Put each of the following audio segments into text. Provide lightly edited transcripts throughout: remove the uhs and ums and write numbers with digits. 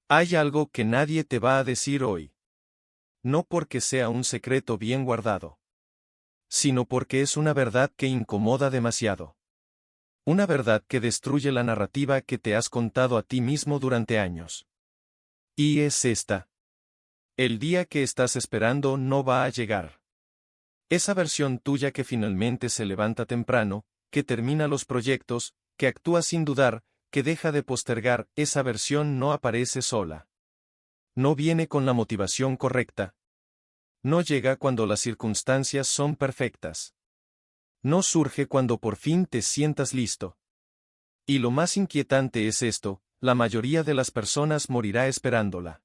Hay algo que nadie te va a decir hoy. No porque sea un secreto bien guardado, sino porque es una verdad que incomoda demasiado. Una verdad que destruye la narrativa que te has contado a ti mismo durante años. Y es esta. El día que estás esperando no va a llegar. Esa versión tuya que finalmente se levanta temprano, que termina los proyectos, que actúa sin dudar, que deja de postergar, esa versión no aparece sola. No viene con la motivación correcta. No llega cuando las circunstancias son perfectas. No surge cuando por fin te sientas listo. Y lo más inquietante es esto, la mayoría de las personas morirá esperándola.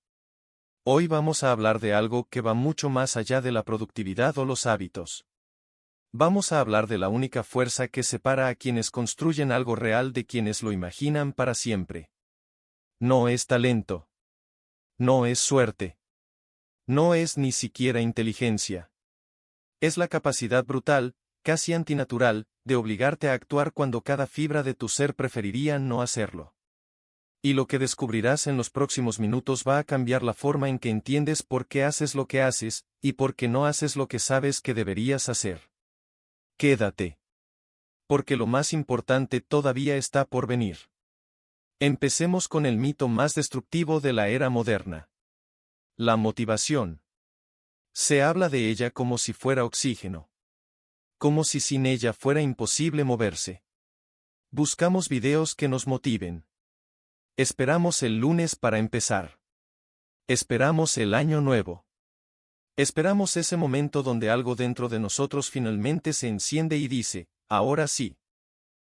Hoy vamos a hablar de algo que va mucho más allá de la productividad o los hábitos. Vamos a hablar de la única fuerza que separa a quienes construyen algo real de quienes lo imaginan para siempre. No es talento. No es suerte. No es ni siquiera inteligencia. Es la capacidad brutal, casi antinatural, de obligarte a actuar cuando cada fibra de tu ser preferiría no hacerlo. Y lo que descubrirás en los próximos minutos va a cambiar la forma en que entiendes por qué haces lo que haces, y por qué no haces lo que sabes que deberías hacer. Quédate. Porque lo más importante todavía está por venir. Empecemos con el mito más destructivo de la era moderna. La motivación. Se habla de ella como si fuera oxígeno. Como si sin ella fuera imposible moverse. Buscamos videos que nos motiven. Esperamos el lunes para empezar. Esperamos el año nuevo. Esperamos ese momento donde algo dentro de nosotros finalmente se enciende y dice, ahora sí.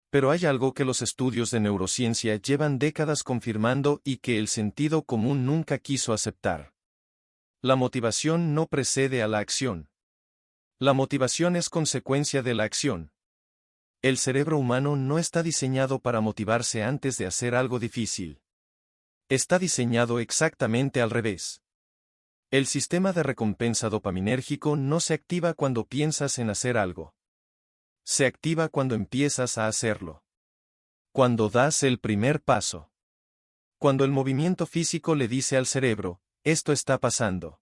Pero hay algo que los estudios de neurociencia llevan décadas confirmando y que el sentido común nunca quiso aceptar. La motivación no precede a la acción. La motivación es consecuencia de la acción. El cerebro humano no está diseñado para motivarse antes de hacer algo difícil. Está diseñado exactamente al revés. El sistema de recompensa dopaminérgico no se activa cuando piensas en hacer algo. Se activa cuando empiezas a hacerlo. Cuando das el primer paso. Cuando el movimiento físico le dice al cerebro, esto está pasando.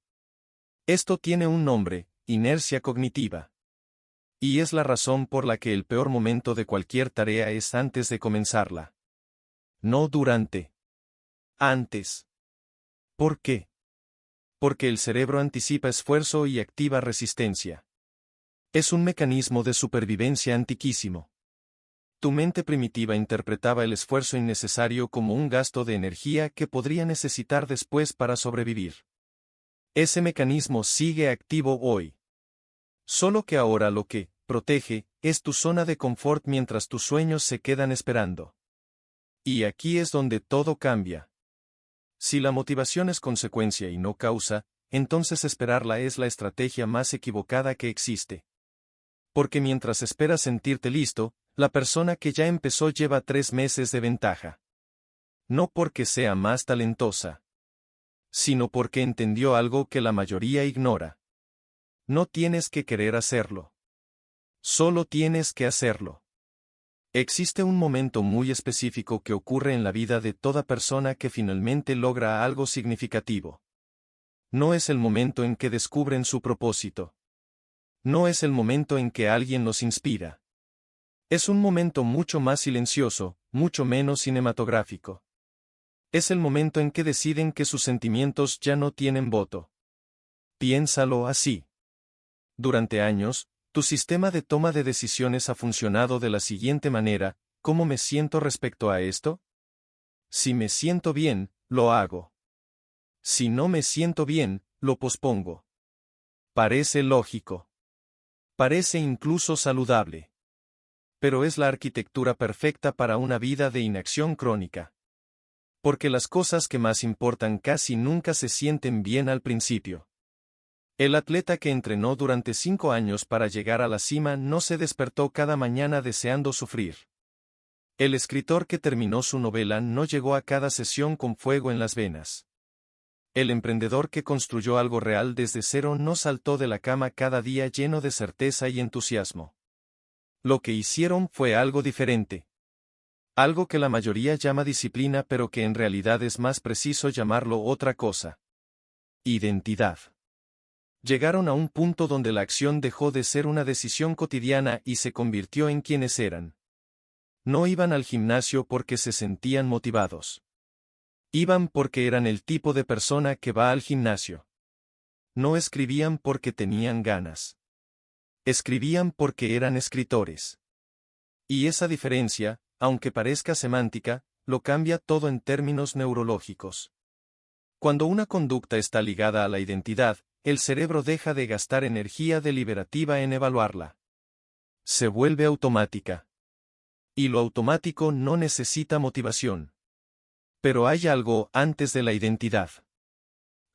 Esto tiene un nombre, inercia cognitiva. Y es la razón por la que el peor momento de cualquier tarea es antes de comenzarla. No durante. Antes. ¿Por qué? Porque el cerebro anticipa esfuerzo y activa resistencia. Es un mecanismo de supervivencia antiquísimo. Tu mente primitiva interpretaba el esfuerzo innecesario como un gasto de energía que podría necesitar después para sobrevivir. Ese mecanismo sigue activo hoy. Solo que ahora lo que protege es tu zona de confort mientras tus sueños se quedan esperando. Y aquí es donde todo cambia. Si la motivación es consecuencia y no causa, entonces esperarla es la estrategia más equivocada que existe. Porque mientras esperas sentirte listo, la persona que ya empezó lleva 3 meses de ventaja. No porque sea más talentosa, sino porque entendió algo que la mayoría ignora. No tienes que querer hacerlo. Solo tienes que hacerlo. Existe un momento muy específico que ocurre en la vida de toda persona que finalmente logra algo significativo. No es el momento en que descubren su propósito. No es el momento en que alguien los inspira. Es un momento mucho más silencioso, mucho menos cinematográfico. Es el momento en que deciden que sus sentimientos ya no tienen voto. Piénsalo así. Durante años, tu sistema de toma de decisiones ha funcionado de la siguiente manera: ¿cómo me siento respecto a esto? Si me siento bien, lo hago. Si no me siento bien, lo pospongo. Parece lógico. Parece incluso saludable. Pero es la arquitectura perfecta para una vida de inacción crónica. Porque las cosas que más importan casi nunca se sienten bien al principio. El atleta que entrenó durante 5 años para llegar a la cima no se despertó cada mañana deseando sufrir. El escritor que terminó su novela no llegó a cada sesión con fuego en las venas. El emprendedor que construyó algo real desde cero no saltó de la cama cada día lleno de certeza y entusiasmo. Lo que hicieron fue algo diferente. Algo que la mayoría llama disciplina pero que en realidad es más preciso llamarlo otra cosa. Identidad. Llegaron a un punto donde la acción dejó de ser una decisión cotidiana y se convirtió en quienes eran. No iban al gimnasio porque se sentían motivados. Iban porque eran el tipo de persona que va al gimnasio. No escribían porque tenían ganas. Escribían porque eran escritores. Y esa diferencia, aunque parezca semántica, lo cambia todo en términos neurológicos. Cuando una conducta está ligada a la identidad, el cerebro deja de gastar energía deliberativa en evaluarla. Se vuelve automática. Y lo automático no necesita motivación. Pero hay algo antes de la identidad.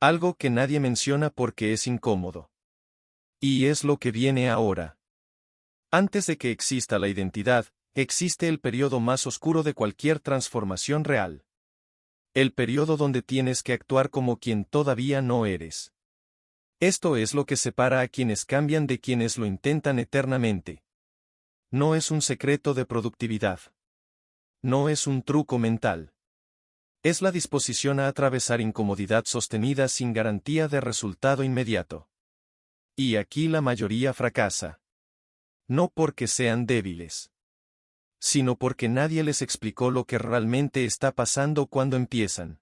Algo que nadie menciona porque es incómodo. Y es lo que viene ahora. Antes de que exista la identidad, existe el periodo más oscuro de cualquier transformación real. El periodo donde tienes que actuar como quien todavía no eres. Esto es lo que separa a quienes cambian de quienes lo intentan eternamente. No es un secreto de productividad. No es un truco mental. Es la disposición a atravesar incomodidad sostenida sin garantía de resultado inmediato. Y aquí la mayoría fracasa. No porque sean débiles, sino porque nadie les explicó lo que realmente está pasando cuando empiezan.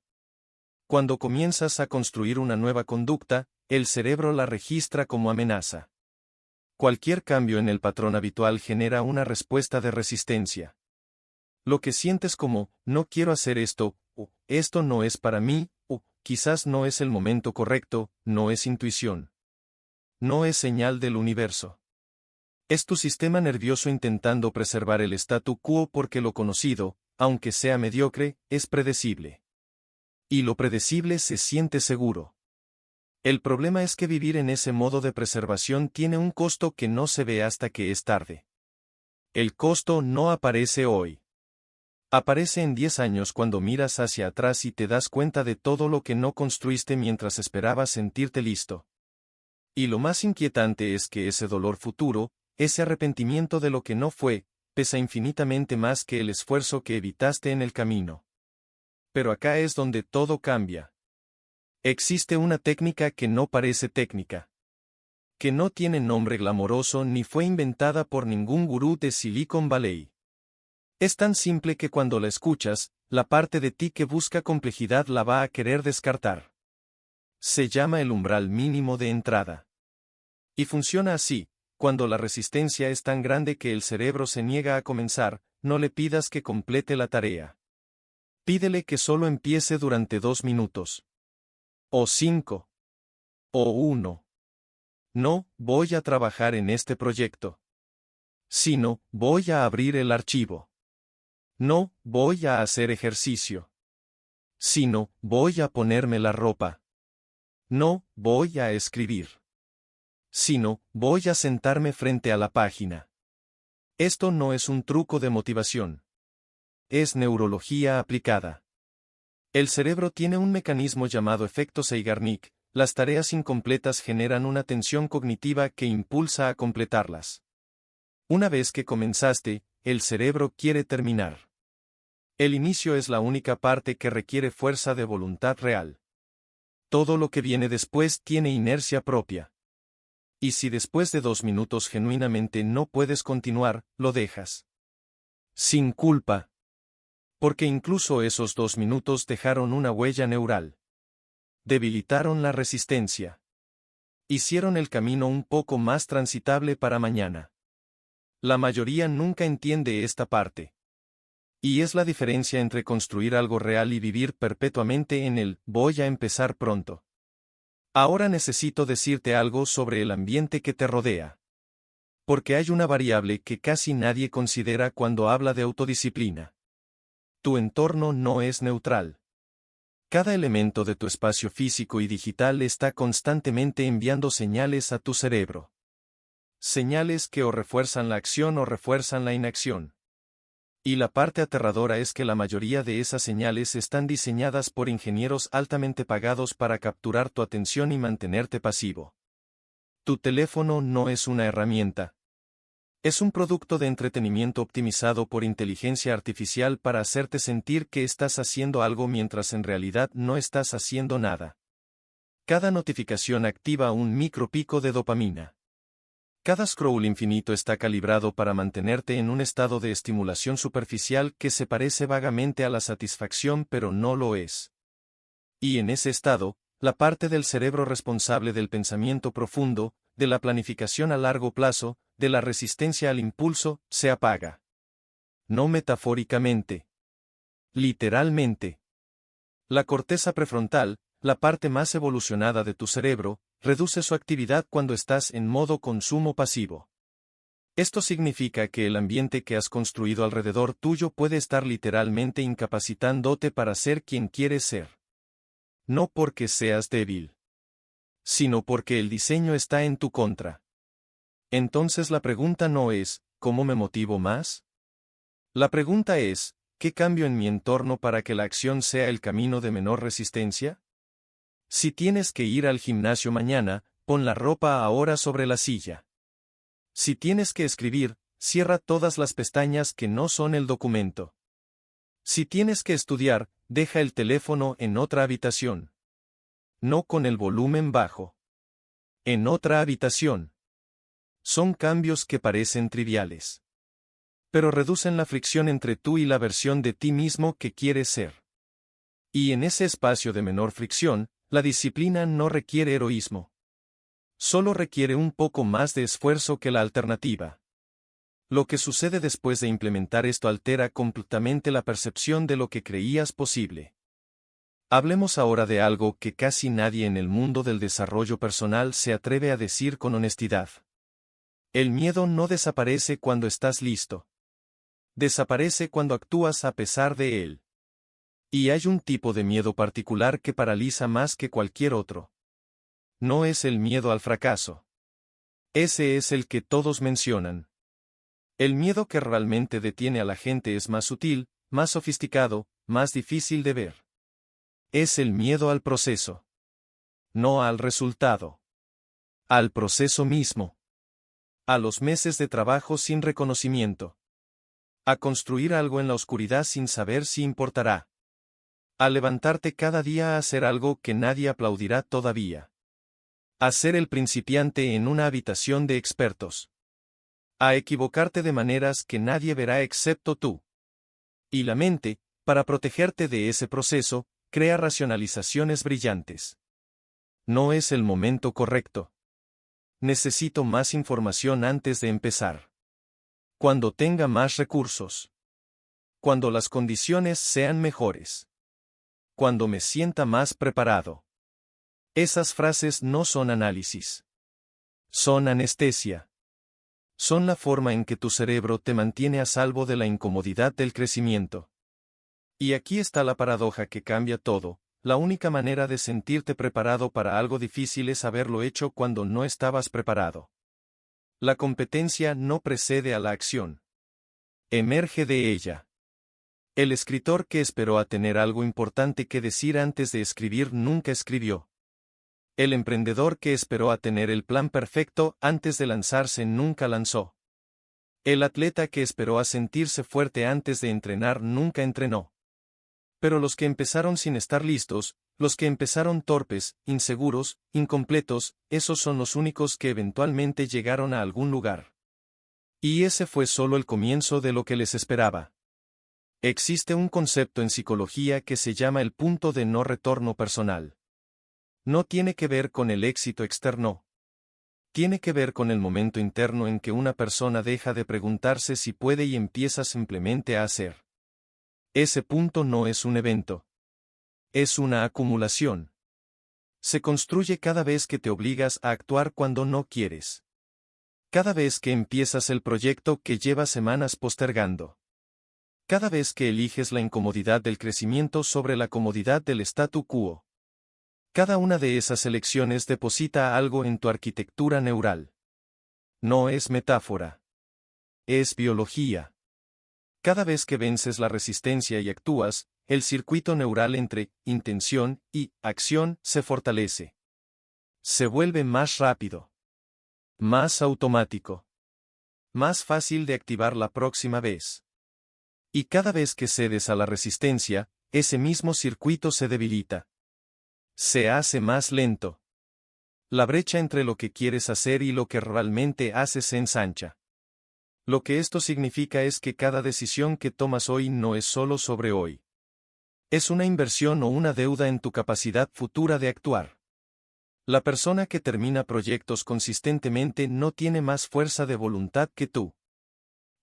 Cuando comienzas a construir una nueva conducta, el cerebro la registra como amenaza. Cualquier cambio en el patrón habitual genera una respuesta de resistencia. Lo que sientes como, no quiero hacer esto, o esto no es para mí, o quizás no es el momento correcto, no es intuición. No es señal del universo. Es tu sistema nervioso intentando preservar el statu quo porque lo conocido, aunque sea mediocre, es predecible. Y lo predecible se siente seguro. El problema es que vivir en ese modo de preservación tiene un costo que no se ve hasta que es tarde. El costo no aparece hoy. Aparece en 10 años cuando miras hacia atrás y te das cuenta de todo lo que no construiste mientras esperabas sentirte listo. Y lo más inquietante es que ese dolor futuro, ese arrepentimiento de lo que no fue, pesa infinitamente más que el esfuerzo que evitaste en el camino. Pero acá es donde todo cambia. Existe una técnica que no parece técnica. Que no tiene nombre glamoroso ni fue inventada por ningún gurú de Silicon Valley. Es tan simple que cuando la escuchas, la parte de ti que busca complejidad la va a querer descartar. Se llama el umbral mínimo de entrada. Y funciona así: cuando la resistencia es tan grande que el cerebro se niega a comenzar, no le pidas que complete la tarea. Pídele que solo empiece durante 2 minutos. O 5. O 1. No, voy a trabajar en este proyecto. Sino, voy a abrir el archivo. No, voy a hacer ejercicio. Sino, voy a ponerme la ropa. No, voy a escribir. Sino, voy a sentarme frente a la página. Esto no es un truco de motivación. Es neurología aplicada. El cerebro tiene un mecanismo llamado efecto Zeigarnik. Las tareas incompletas generan una tensión cognitiva que impulsa a completarlas. Una vez que comenzaste, el cerebro quiere terminar. El inicio es la única parte que requiere fuerza de voluntad real. Todo lo que viene después tiene inercia propia. Y si después de 2 minutos genuinamente no puedes continuar, lo dejas. Sin culpa. Porque incluso esos 2 minutos dejaron una huella neural. Debilitaron la resistencia. Hicieron el camino un poco más transitable para mañana. La mayoría nunca entiende esta parte. Y es la diferencia entre construir algo real y vivir perpetuamente en el voy a empezar pronto. Ahora necesito decirte algo sobre el ambiente que te rodea. Porque hay una variable que casi nadie considera cuando habla de autodisciplina. Tu entorno no es neutral. Cada elemento de tu espacio físico y digital está constantemente enviando señales a tu cerebro. Señales que o refuerzan la acción o refuerzan la inacción. Y la parte aterradora es que la mayoría de esas señales están diseñadas por ingenieros altamente pagados para capturar tu atención y mantenerte pasivo. Tu teléfono no es una herramienta. Es un producto de entretenimiento optimizado por inteligencia artificial para hacerte sentir que estás haciendo algo mientras en realidad no estás haciendo nada. Cada notificación activa un micropico de dopamina. Cada scroll infinito está calibrado para mantenerte en un estado de estimulación superficial que se parece vagamente a la satisfacción pero no lo es. Y en ese estado, la parte del cerebro responsable del pensamiento profundo, de la planificación a largo plazo, de la resistencia al impulso, se apaga. No metafóricamente. Literalmente. La corteza prefrontal, la parte más evolucionada de tu cerebro, reduce su actividad cuando estás en modo consumo pasivo. Esto significa que el ambiente que has construido alrededor tuyo puede estar literalmente incapacitándote para ser quien quieres ser. No porque seas débil, sino porque el diseño está en tu contra. Entonces la pregunta no es, ¿cómo me motivo más? La pregunta es, ¿qué cambio en mi entorno para que la acción sea el camino de menor resistencia? Si tienes que ir al gimnasio mañana, pon la ropa ahora sobre la silla. Si tienes que escribir, cierra todas las pestañas que no son el documento. Si tienes que estudiar, deja el teléfono en otra habitación. No con el volumen bajo. En otra habitación. Son cambios que parecen triviales. Pero reducen la fricción entre tú y la versión de ti mismo que quieres ser. Y en ese espacio de menor fricción, la disciplina no requiere heroísmo. Solo requiere un poco más de esfuerzo que la alternativa. Lo que sucede después de implementar esto altera completamente la percepción de lo que creías posible. Hablemos ahora de algo que casi nadie en el mundo del desarrollo personal se atreve a decir con honestidad. El miedo no desaparece cuando estás listo. Desaparece cuando actúas a pesar de él. Y hay un tipo de miedo particular que paraliza más que cualquier otro. No es el miedo al fracaso. Ese es el que todos mencionan. El miedo que realmente detiene a la gente es más sutil, más sofisticado, más difícil de ver. Es el miedo al proceso. No al resultado. Al proceso mismo. A los meses de trabajo sin reconocimiento. A construir algo en la oscuridad sin saber si importará. A levantarte cada día a hacer algo que nadie aplaudirá todavía. A ser el principiante en una habitación de expertos. A equivocarte de maneras que nadie verá excepto tú. Y la mente, para protegerte de ese proceso, crea racionalizaciones brillantes. No es el momento correcto. Necesito más información antes de empezar. Cuando tenga más recursos. Cuando las condiciones sean mejores. Cuando me sienta más preparado. Esas frases no son análisis. Son anestesia. Son la forma en que tu cerebro te mantiene a salvo de la incomodidad del crecimiento. Y aquí está la paradoja que cambia todo. La única manera de sentirte preparado para algo difícil es haberlo hecho cuando no estabas preparado. La competencia no precede a la acción. Emerge de ella. El escritor que esperó a tener algo importante que decir antes de escribir nunca escribió. El emprendedor que esperó a tener el plan perfecto antes de lanzarse nunca lanzó. El atleta que esperó a sentirse fuerte antes de entrenar nunca entrenó. Pero los que empezaron sin estar listos, los que empezaron torpes, inseguros, incompletos, esos son los únicos que eventualmente llegaron a algún lugar. Y ese fue solo el comienzo de lo que les esperaba. Existe un concepto en psicología que se llama el punto de no retorno personal. No tiene que ver con el éxito externo. Tiene que ver con el momento interno en que una persona deja de preguntarse si puede y empieza simplemente a hacer. Ese punto no es un evento. Es una acumulación. Se construye cada vez que te obligas a actuar cuando no quieres. Cada vez que empiezas el proyecto que llevas semanas postergando. Cada vez que eliges la incomodidad del crecimiento sobre la comodidad del statu quo. Cada una de esas elecciones deposita algo en tu arquitectura neural. No es metáfora. Es biología. Cada vez que vences la resistencia y actúas, el circuito neural entre intención y acción se fortalece. Se vuelve más rápido. Más automático. más fácil de activar la próxima vez. Y cada vez que cedes a la resistencia, ese mismo circuito se debilita. Se hace más lento. La brecha entre lo que quieres hacer y lo que realmente haces se ensancha. Lo que esto significa es que cada decisión que tomas hoy no es solo sobre hoy. Es una inversión o una deuda en tu capacidad futura de actuar. La persona que termina proyectos consistentemente no tiene más fuerza de voluntad que tú.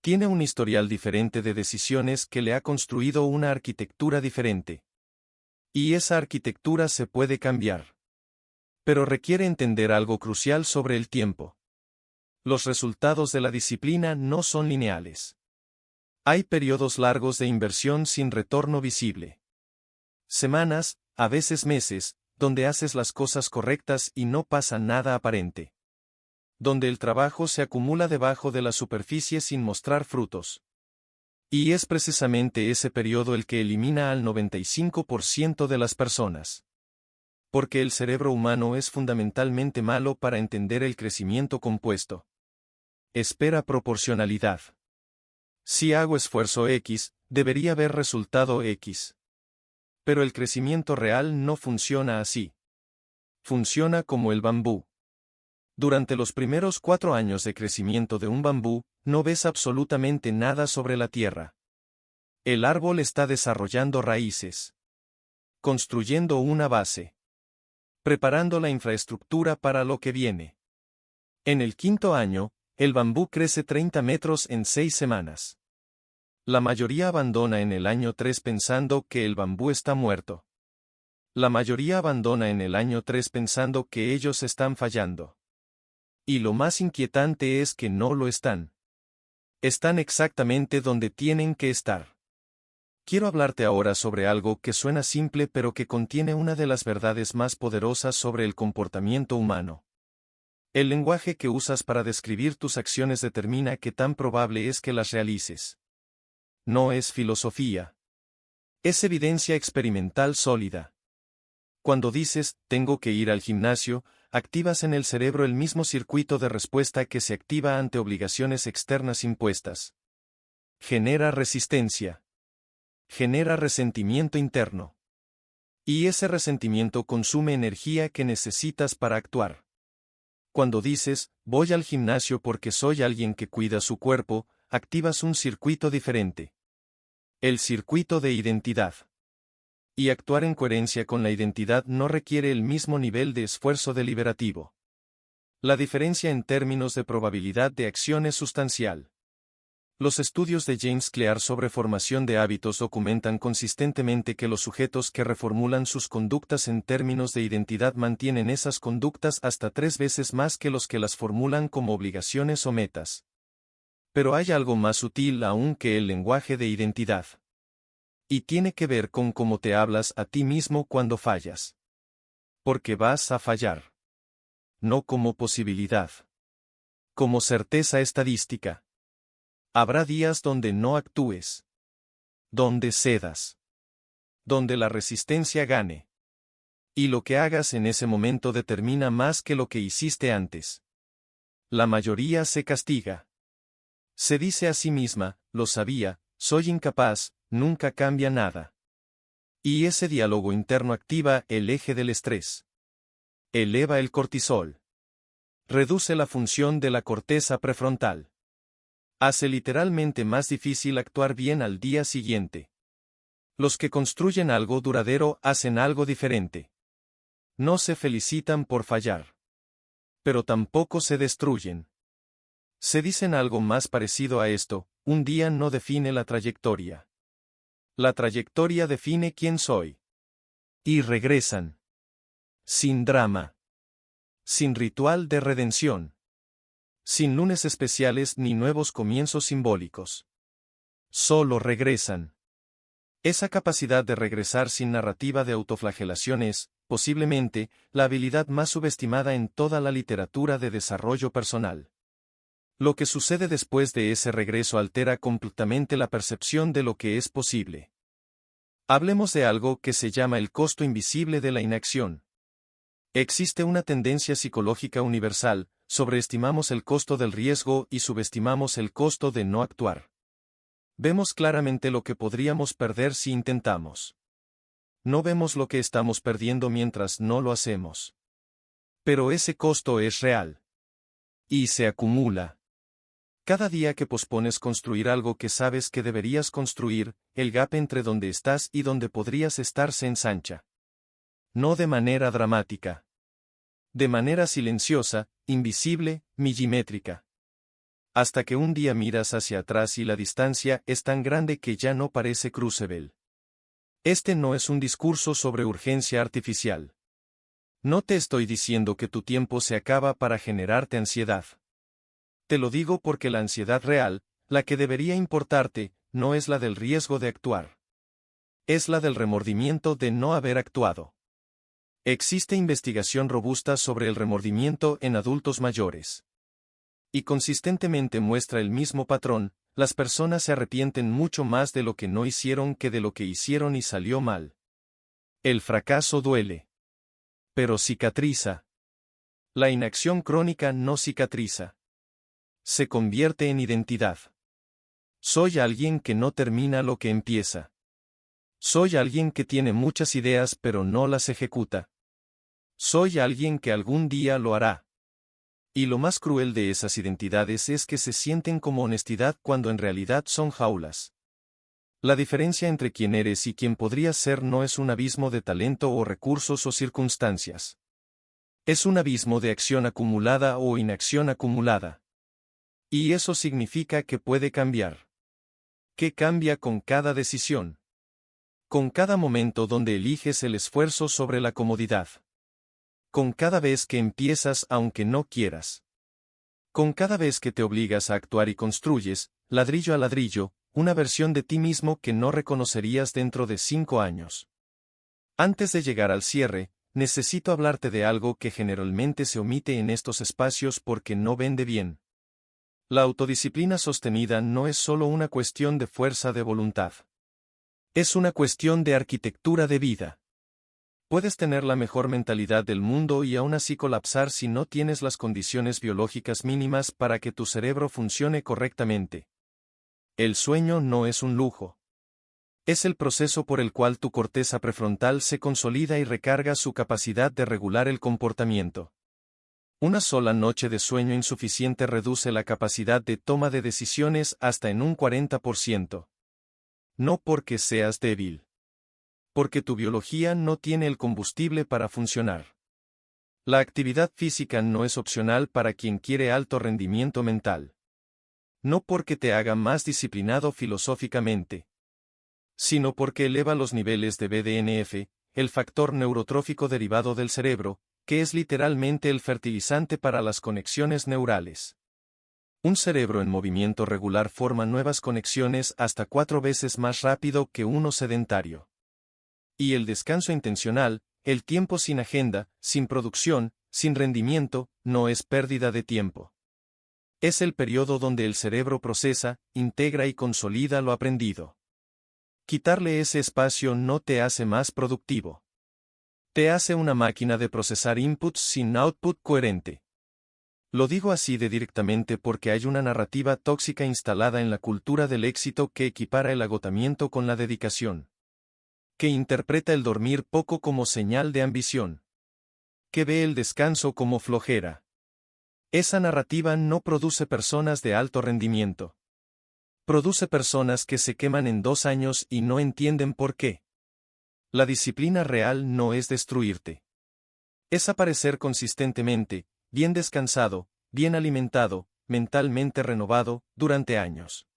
Tiene un historial diferente de decisiones que le ha construido una arquitectura diferente. Y esa arquitectura se puede cambiar. Pero requiere entender algo crucial sobre el tiempo. Los resultados de la disciplina no son lineales. Hay periodos largos de inversión sin retorno visible. Semanas, a veces meses, donde haces las cosas correctas y no pasa nada aparente. Donde el trabajo se acumula debajo de la superficie sin mostrar frutos. Y es precisamente ese periodo el que elimina al 95% de las personas. Porque el cerebro humano es fundamentalmente malo para entender el crecimiento compuesto. Espera proporcionalidad. Si hago esfuerzo X, debería haber resultado X. Pero el crecimiento real no funciona así. Funciona como el bambú. Durante los primeros 4 años de crecimiento de un bambú, no ves absolutamente nada sobre la tierra. El árbol está desarrollando raíces. Construyendo una base. Preparando la infraestructura para lo que viene. En el 5.º año, el bambú crece 30 metros en 6 semanas. La mayoría abandona en el año 3 pensando que el bambú está muerto. La mayoría abandona en el año 3 pensando que ellos están fallando. Y lo más inquietante es que no lo están. Están exactamente donde tienen que estar. Quiero hablarte ahora sobre algo que suena simple pero que contiene una de las verdades más poderosas sobre el comportamiento humano. El lenguaje que usas para describir tus acciones determina qué tan probable es que las realices. No es filosofía. Es evidencia experimental sólida. Cuando dices, tengo que ir al gimnasio, activas en el cerebro el mismo circuito de respuesta que se activa ante obligaciones externas impuestas. Genera resistencia. Genera resentimiento interno. Y ese resentimiento consume energía que necesitas para actuar. Cuando dices, voy al gimnasio porque soy alguien que cuida su cuerpo, activas un circuito diferente. El circuito de identidad. Y actuar en coherencia con la identidad no requiere el mismo nivel de esfuerzo deliberativo. La diferencia en términos de probabilidad de acción es sustancial. Los estudios de James Clear sobre formación de hábitos documentan consistentemente que los sujetos que reformulan sus conductas en términos de identidad mantienen esas conductas hasta 3 veces más que los que las formulan como obligaciones o metas. Pero hay algo más sutil aún que el lenguaje de identidad. Y tiene que ver con cómo te hablas a ti mismo cuando fallas. Porque vas a fallar. No como posibilidad. Como certeza estadística. Habrá días donde no actúes. Donde cedas. Donde la resistencia gane. Y lo que hagas en ese momento determina más que lo que hiciste antes. La mayoría se castiga. Se dice a sí misma, lo sabía, soy incapaz, nunca cambia nada. Y ese diálogo interno activa el eje del estrés. Eleva el cortisol. Reduce la función de la corteza prefrontal. Hace literalmente más difícil actuar bien al día siguiente. Los que construyen algo duradero hacen algo diferente. No se felicitan por fallar. Pero tampoco se destruyen. Se dicen algo más parecido a esto, un día no define la trayectoria. La trayectoria define quién soy. Y regresan. Sin drama. Sin ritual de redención. Sin lunes especiales ni nuevos comienzos simbólicos. Solo regresan. Esa capacidad de regresar sin narrativa de autoflagelación es, posiblemente, la habilidad más subestimada en toda la literatura de desarrollo personal. Lo que sucede después de ese regreso altera completamente la percepción de lo que es posible. Hablemos de algo que se llama el costo invisible de la inacción. Existe una tendencia psicológica universal, sobreestimamos el costo del riesgo y subestimamos el costo de no actuar. Vemos claramente lo que podríamos perder si intentamos. No vemos lo que estamos perdiendo mientras no lo hacemos. Pero ese costo es real. Y se acumula. Cada día que pospones construir algo que sabes que deberías construir, el gap entre donde estás y donde podrías estar se ensancha. No de manera dramática. De manera silenciosa, invisible, milimétrica. Hasta que un día miras hacia atrás y la distancia es tan grande que ya no parece crucible. Este no es un discurso sobre urgencia artificial. No te estoy diciendo que tu tiempo se acaba para generarte ansiedad. Te lo digo porque la ansiedad real, la que debería importarte, no es la del riesgo de actuar. Es la del remordimiento de no haber actuado. Existe investigación robusta sobre el remordimiento en adultos mayores. Y consistentemente muestra el mismo patrón: las personas se arrepienten mucho más de lo que no hicieron que de lo que hicieron y salió mal. El fracaso duele. Pero cicatriza. La inacción crónica no cicatriza. Se convierte en identidad. Soy alguien que no termina lo que empieza. Soy alguien que tiene muchas ideas pero no las ejecuta. Soy alguien que algún día lo hará. Y lo más cruel de esas identidades es que se sienten como honestidad cuando en realidad son jaulas. La diferencia entre quién eres y quién podrías ser no es un abismo de talento o recursos o circunstancias. Es un abismo de acción acumulada o inacción acumulada. Y eso significa que puede cambiar. Que cambia con cada decisión. Con cada momento donde eliges el esfuerzo sobre la comodidad. Con cada vez que empiezas aunque no quieras. Con cada vez que te obligas a actuar y construyes, ladrillo a ladrillo, una versión de ti mismo que no reconocerías dentro de 5 años. Antes de llegar al cierre, necesito hablarte de algo que generalmente se omite en estos espacios porque no vende bien. La autodisciplina sostenida no es solo una cuestión de fuerza de voluntad. Es una cuestión de arquitectura de vida. Puedes tener la mejor mentalidad del mundo y aún así colapsar si no tienes las condiciones biológicas mínimas para que tu cerebro funcione correctamente. El sueño no es un lujo. Es el proceso por el cual tu corteza prefrontal se consolida y recarga su capacidad de regular el comportamiento. Una sola noche de sueño insuficiente reduce la capacidad de toma de decisiones hasta en un 40%. No porque seas débil. Porque tu biología no tiene el combustible para funcionar. La actividad física no es opcional para quien quiere alto rendimiento mental. No porque te haga más disciplinado filosóficamente, sino porque eleva los niveles de BDNF, el factor neurotrófico derivado del cerebro, que es literalmente el fertilizante para las conexiones neurales. Un cerebro en movimiento regular forma nuevas conexiones hasta 4 veces más rápido que uno sedentario. Y el descanso intencional, el tiempo sin agenda, sin producción, sin rendimiento, no es pérdida de tiempo. Es el periodo donde el cerebro procesa, integra y consolida lo aprendido. Quitarle ese espacio no te hace más productivo. Te hace una máquina de procesar inputs sin output coherente. Lo digo así de directamente porque hay una narrativa tóxica instalada en la cultura del éxito que equipara el agotamiento con la dedicación. Que interpreta el dormir poco como señal de ambición. Que ve el descanso como flojera. Esa narrativa no produce personas de alto rendimiento. Produce personas que se queman en 2 años y no entienden por qué. La disciplina real no es destruirte. Es aparecer consistentemente, bien descansado, bien alimentado, mentalmente renovado, durante años.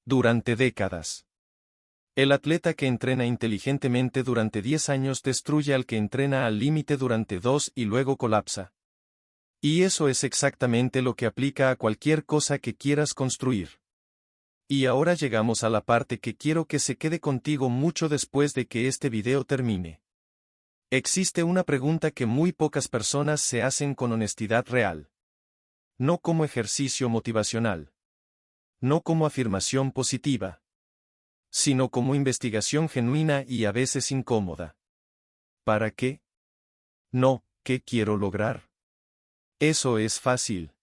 Durante décadas. El atleta que entrena inteligentemente durante 10 años destruye al que entrena al límite durante 2 y luego colapsa. Y eso es exactamente lo que aplica a cualquier cosa que quieras construir. Y ahora llegamos a la parte que quiero que se quede contigo mucho después de que este video termine. Existe una pregunta que muy pocas personas se hacen con honestidad real. No como ejercicio motivacional. No como afirmación positiva. Sino como investigación genuina y a veces incómoda. ¿Para qué? No, ¿qué quiero lograr? Eso es fácil.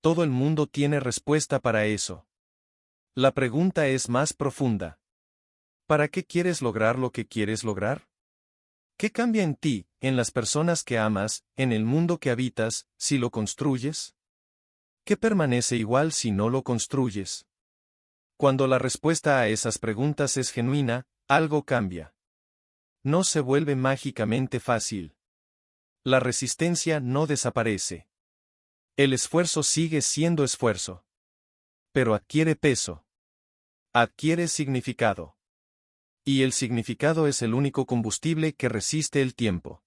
Todo el mundo tiene respuesta para eso. La pregunta es más profunda. ¿Para qué quieres lograr lo que quieres lograr? ¿Qué cambia en ti, en las personas que amas, en el mundo que habitas, si lo construyes? ¿Qué permanece igual si no lo construyes? Cuando la respuesta a esas preguntas es genuina, algo cambia. No se vuelve mágicamente fácil. La resistencia no desaparece. El esfuerzo sigue siendo esfuerzo. Pero adquiere peso. Adquiere significado. Y el significado es el único combustible que resiste el tiempo.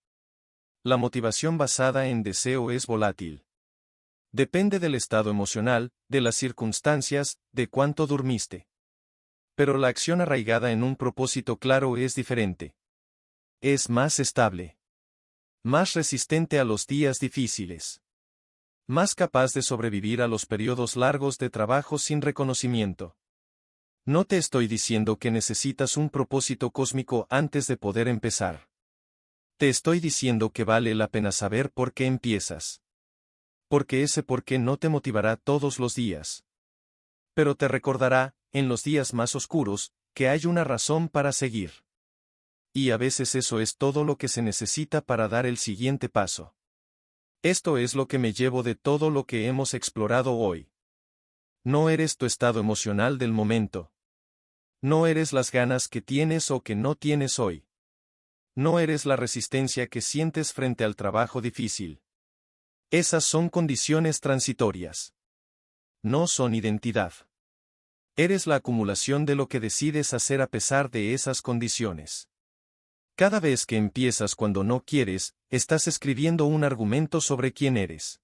La motivación basada en deseo es volátil. Depende del estado emocional, de las circunstancias, de cuánto dormiste. Pero la acción arraigada en un propósito claro es diferente. Es más estable. Más resistente a los días difíciles. Más capaz de sobrevivir a los periodos largos de trabajo sin reconocimiento. No te estoy diciendo que necesitas un propósito cósmico antes de poder empezar. Te estoy diciendo que vale la pena saber por qué empiezas. Porque ese por qué no te motivará todos los días. Pero te recordará, en los días más oscuros, que hay una razón para seguir. Y a veces eso es todo lo que se necesita para dar el siguiente paso. Esto es lo que me llevo de todo lo que hemos explorado hoy. No eres tu estado emocional del momento. No eres las ganas que tienes o que no tienes hoy. No eres la resistencia que sientes frente al trabajo difícil. Esas son condiciones transitorias. No son identidad. Eres la acumulación de lo que decides hacer a pesar de esas condiciones. Cada vez que empiezas cuando no quieres, estás escribiendo un argumento sobre quién eres.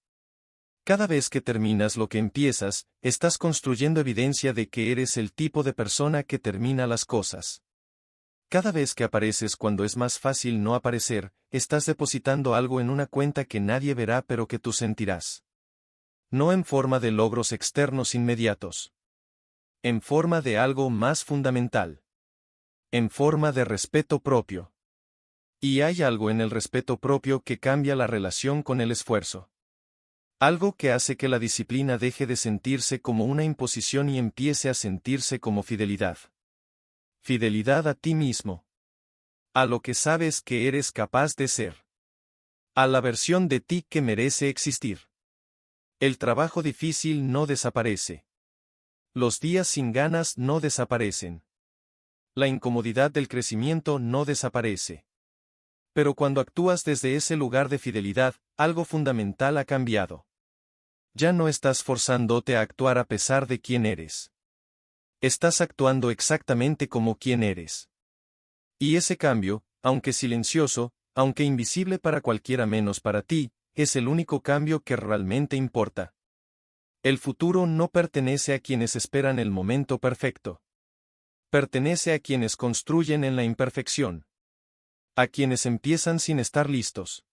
Cada vez que terminas lo que empiezas, estás construyendo evidencia de que eres el tipo de persona que termina las cosas. Cada vez que apareces cuando es más fácil no aparecer, estás depositando algo en una cuenta que nadie verá pero que tú sentirás. No en forma de logros externos inmediatos. En forma de algo más fundamental. En forma de respeto propio. Y hay algo en el respeto propio que cambia la relación con el esfuerzo. Algo que hace que la disciplina deje de sentirse como una imposición y empiece a sentirse como fidelidad. Fidelidad a ti mismo. A lo que sabes que eres capaz de ser. A la versión de ti que merece existir. El trabajo difícil no desaparece. Los días sin ganas no desaparecen. La incomodidad del crecimiento no desaparece. Pero cuando actúas desde ese lugar de fidelidad, algo fundamental ha cambiado. Ya no estás forzándote a actuar a pesar de quién eres. Estás actuando exactamente como quien eres. Y ese cambio, aunque silencioso, aunque invisible para cualquiera menos para ti, es el único cambio que realmente importa. El futuro no pertenece a quienes esperan el momento perfecto. Pertenece a quienes construyen en la imperfección. A quienes empiezan sin estar listos.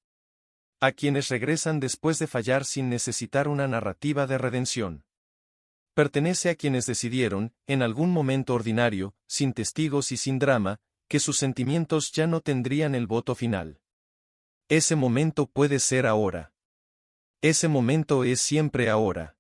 A quienes regresan después de fallar sin necesitar una narrativa de redención. Pertenece a quienes decidieron, en algún momento ordinario, sin testigos y sin drama, que sus sentimientos ya no tendrían el voto final. Ese momento puede ser ahora. Ese momento es siempre ahora.